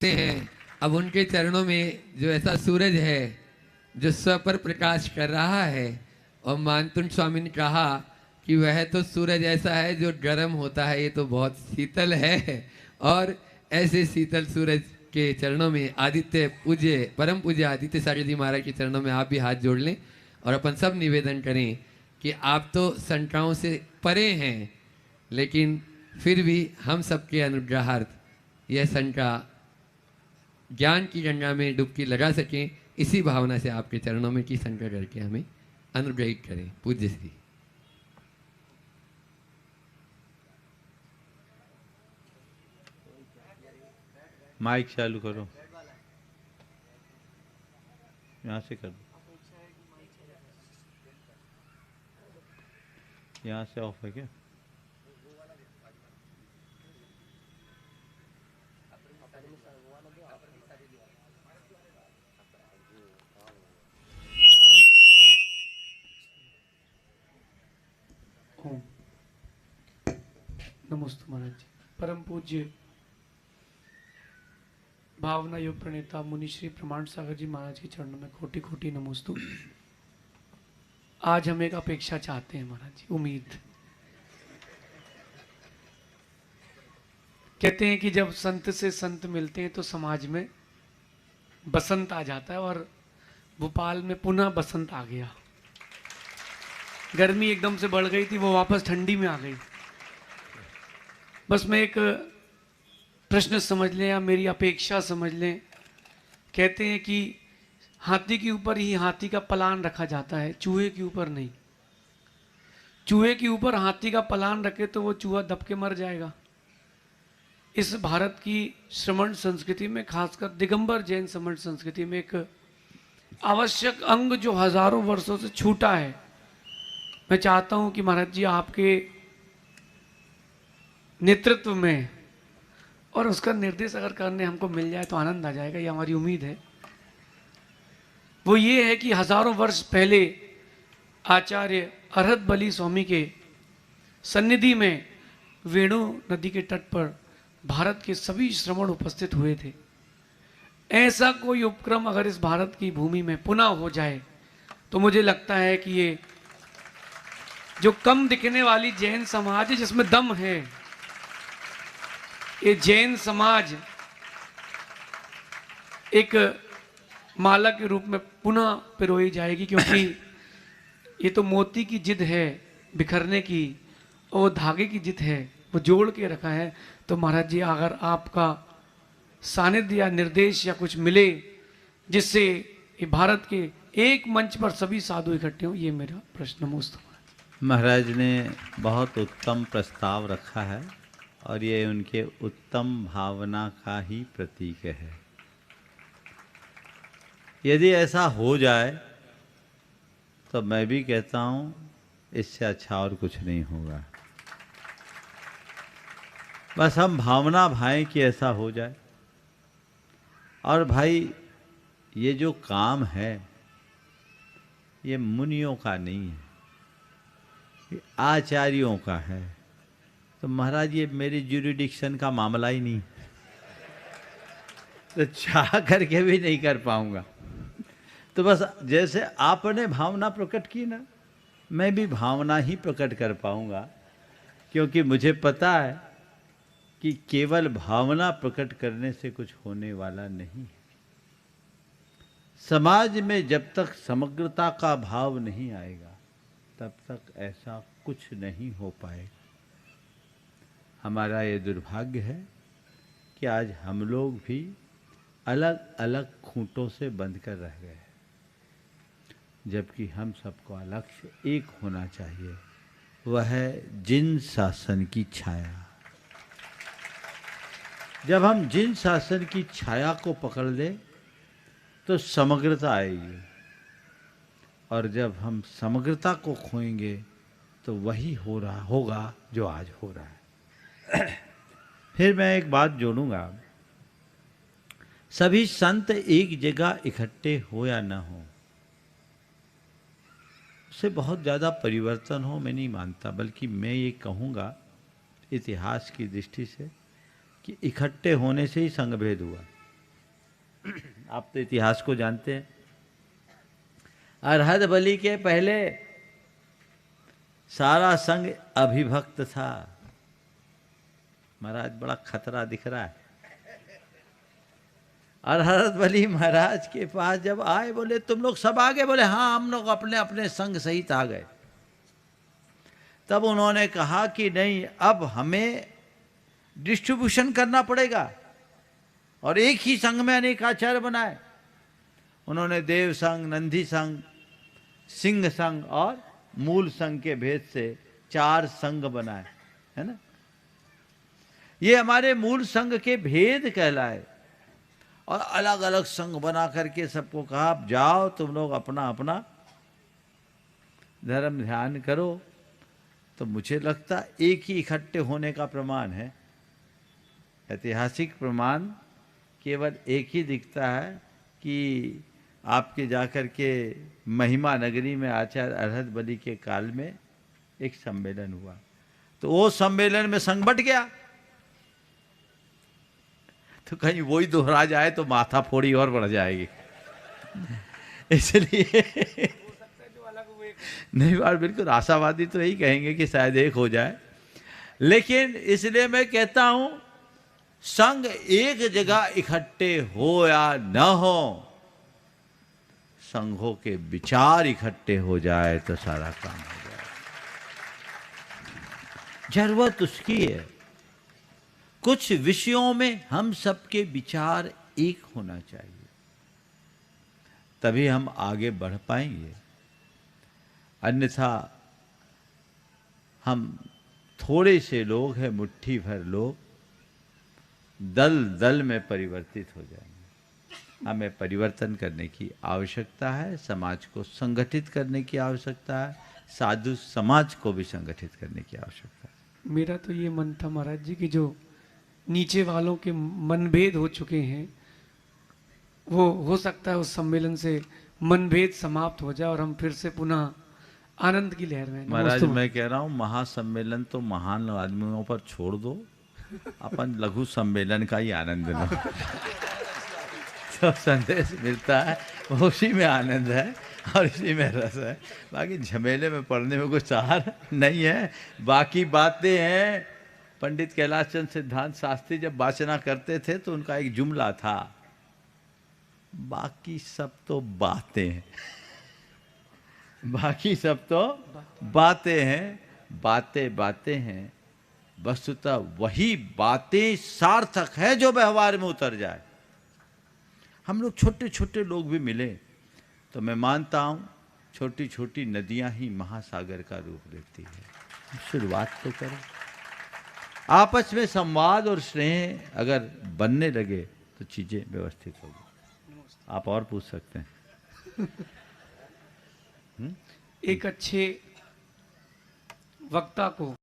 हैं। अब उनके चरणों में जो ऐसा सूरज है जो स्व पर प्रकाश कर रहा है, और मानतुन स्वामी ने कहा कि वह तो सूरज ऐसा है जो गर्म होता है, ये तो बहुत शीतल है। और ऐसे शीतल सूरज के चरणों में आदित्य पूज्य परम पूज्य आदित्य सागर जी महाराज के चरणों में आप भी हाथ जोड़ लें और अपन सब निवेदन करें कि आप तो शंकाओं से परे हैं, लेकिन फिर भी हम सबके अनुग्रहार्थ यह शंका ज्ञान की गंगा में डुबकी लगा सकें, इसी भावना से आपके चरणों में की शंका करके हमें अनुग्रहित करें। पूज्य श्री माइक चालू करो, यहाँ से कर दो, यहाँ से ऑफ है क्या? ओम नमस्ते महाराज जी। परम पूज्य भावना योग प्रणेता मुनि श्री प्रमाण सागर जी महाराज के चरणों में कोटि कोटि नमोस्तु। आज हम एक अपेक्षा चाहते हैं महाराज जी, उम्मीद। कहते हैं कि जब संत से संत मिलते हैं तो समाज में बसंत आ जाता है, और भोपाल में पुनः बसंत आ गया। गर्मी एकदम से बढ़ गई थी, वो वापस ठंडी में आ गई। बस मैं एक प्रश्न समझ लें या मेरी अपेक्षा समझ लें। कहते हैं कि हाथी के ऊपर ही हाथी का पलान रखा जाता है, चूहे के ऊपर नहीं। चूहे के ऊपर हाथी का पलान रखे तो वो चूहा दब के मर जाएगा। इस भारत की श्रमण संस्कृति में, खासकर दिगंबर जैन श्रमण संस्कृति में, एक आवश्यक अंग जो हजारों वर्षों से छूटा है। मैं चाहता हूं कि महाराज जी आपके नेतृत्व में और उसका निर्देश अगर करने हमको मिल जाए तो आनंद आ जाएगा, ये हमारी उम्मीद है। वो ये है कि हजारों वर्ष पहले आचार्य अरहत बली स्वामी के सन्निधि में वेणु नदी के तट पर भारत के सभी श्रमण उपस्थित हुए थे। ऐसा कोई उपक्रम अगर इस भारत की भूमि में पुनः हो जाए तो मुझे लगता है कि ये जो कम दिखने वाली जैन समाज है, जिसमें दम है, ये जैन समाज एक माला के रूप में पुनः पिरोई जाएगी। क्योंकि ये तो मोती की जिद है बिखरने की, और धागे की जिद है, वो जोड़ के रखा है। तो महाराज जी अगर आपका सानिध्य या निर्देश या कुछ मिले जिससे ये भारत के एक मंच पर सभी साधु इकट्ठे हों, ये मेरा प्रश्न। नमस्ते महाराज ने बहुत उत्तम प्रस्ताव रखा है और ये उनके उत्तम भावना का ही प्रतीक है। यदि ऐसा हो जाए तो मैं भी कहता हूँ इससे अच्छा और कुछ नहीं होगा। बस हम भावना भाएं कि ऐसा हो जाए। और भाई ये जो काम है ये मुनियों का नहीं है, ये आचार्यों का है। तो महाराज ये मेरी ज्यूरिडिक्शन का मामला ही नहीं, तो चाह करके भी नहीं कर पाऊंगा। तो बस जैसे आपने भावना प्रकट की ना, मैं भी भावना ही प्रकट कर पाऊंगा। क्योंकि मुझे पता है कि केवल भावना प्रकट करने से कुछ होने वाला नहीं है। समाज में जब तक समग्रता का भाव नहीं आएगा तब तक ऐसा कुछ नहीं हो पाएगा। हमारा ये दुर्भाग्य है कि आज हम लोग भी अलग अलग खूंटों से बंध कर रह गए, जबकि हम सबका लक्ष्य एक होना चाहिए, वह है जिन शासन की छाया। जब हम जिन शासन की छाया को पकड़ लें तो समग्रता आएगी, और जब हम समग्रता को खोएंगे तो वही हो रहा होगा जो आज हो रहा है। फिर मैं एक बात जोड़ूंगा, सभी संत एक जगह इकट्ठे हो या ना हो, उससे बहुत ज़्यादा परिवर्तन हो मैं नहीं मानता। बल्कि मैं ये कहूँगा इतिहास की दृष्टि से कि इकट्ठे होने से ही संघभेद हुआ। आप तो इतिहास को जानते हैं। अरहद बलि के पहले सारा संघ अभिभक्त था। महाराज बड़ा खतरा दिख रहा है। अरहद बलि महाराज के पास जब आए, बोले तुम लोग सब आ गए? बोले हाँ, हम लोग अपने अपने संघ सहित आ गए। तब उन्होंने कहा कि नहीं, अब हमें डिस्ट्रीब्यूशन करना पड़ेगा और एक ही संघ में अनेक आचार्य बनाए। उन्होंने देव संघ, नंदी संघ, सिंह संघ और मूल संघ के भेद से 4 संघ बनाए, है ना। ये हमारे मूल संघ के भेद कहलाए। और अलग अलग संघ बना करके सबको कहा आप जाओ, तुम लोग अपना अपना धर्म ध्यान करो। तो मुझे लगता एक ही इकट्ठे होने का प्रमाण है, ऐतिहासिक प्रमाण केवल एक ही दिखता है कि आपके जाकर के महिमा नगरी में आचार्य अरहद बलि के काल में एक सम्मेलन हुआ। तो वो सम्मेलन में संघ बट गया। तो कहीं वही दोहरा जाए तो माथा फोड़ी और बढ़ जाएगी। इसलिए नहीं बात, बिल्कुल आशावादी तो यही कहेंगे कि शायद एक हो जाए। लेकिन इसलिए मैं कहता हूं, संघ एक जगह इकट्ठे हो या न हो, संघों के विचार इकट्ठे हो जाए तो सारा काम हो जाए। जरूरत उसकी है। कुछ विषयों में हम सबके विचार एक होना चाहिए, तभी हम आगे बढ़ पाएंगे। अन्यथा हम थोड़े से लोग हैं, मुट्ठी भर लोग, दल दल में परिवर्तित हो जाएंगे। हमें परिवर्तन करने की आवश्यकता है, समाज को संगठित करने की आवश्यकता है, साधु समाज को भी संगठित करने की आवश्यकता है। मेरा तो ये मन था महाराज जी कि जो नीचे वालों के मनभेद हो चुके हैं, वो हो सकता है उस सम्मेलन से मनभेद समाप्त हो जाए और हम फिर से पुनः आनंद की लहर में। महाराज मैं कह रहा हूँ, महासम्मेलन तो महान आदमियों पर छोड़ दो, अपन लघु सम्मेलन का ही आनंद लो। तो संदेश मिलता है, उसी में आनंद है और इसी में रस है। बाकी झमेले में पढ़ने में कुछ सहार नहीं है। बाकी बातें हैं। पंडित कैलाश चंद्र सिद्धांत शास्त्री जब वाचना करते थे तो उनका एक जुमला था, बाकी सब तो बातें हैं। बाकी सब तो बातें हैं, बातें बातें हैं, वस्तुतः वही बातें सार्थक है जो व्यवहार में उतर जाए। हम लोग छोटे छोटे लोग भी मिले तो मैं मानता हूँ छोटी छोटी नदियाँ ही महासागर का रूप लेती है। शुरुआत तो करें, आपस में संवाद और स्नेह अगर बनने लगे तो चीजें व्यवस्थित होगी। आप और पूछ सकते हैं। एक अच्छे वक्ता को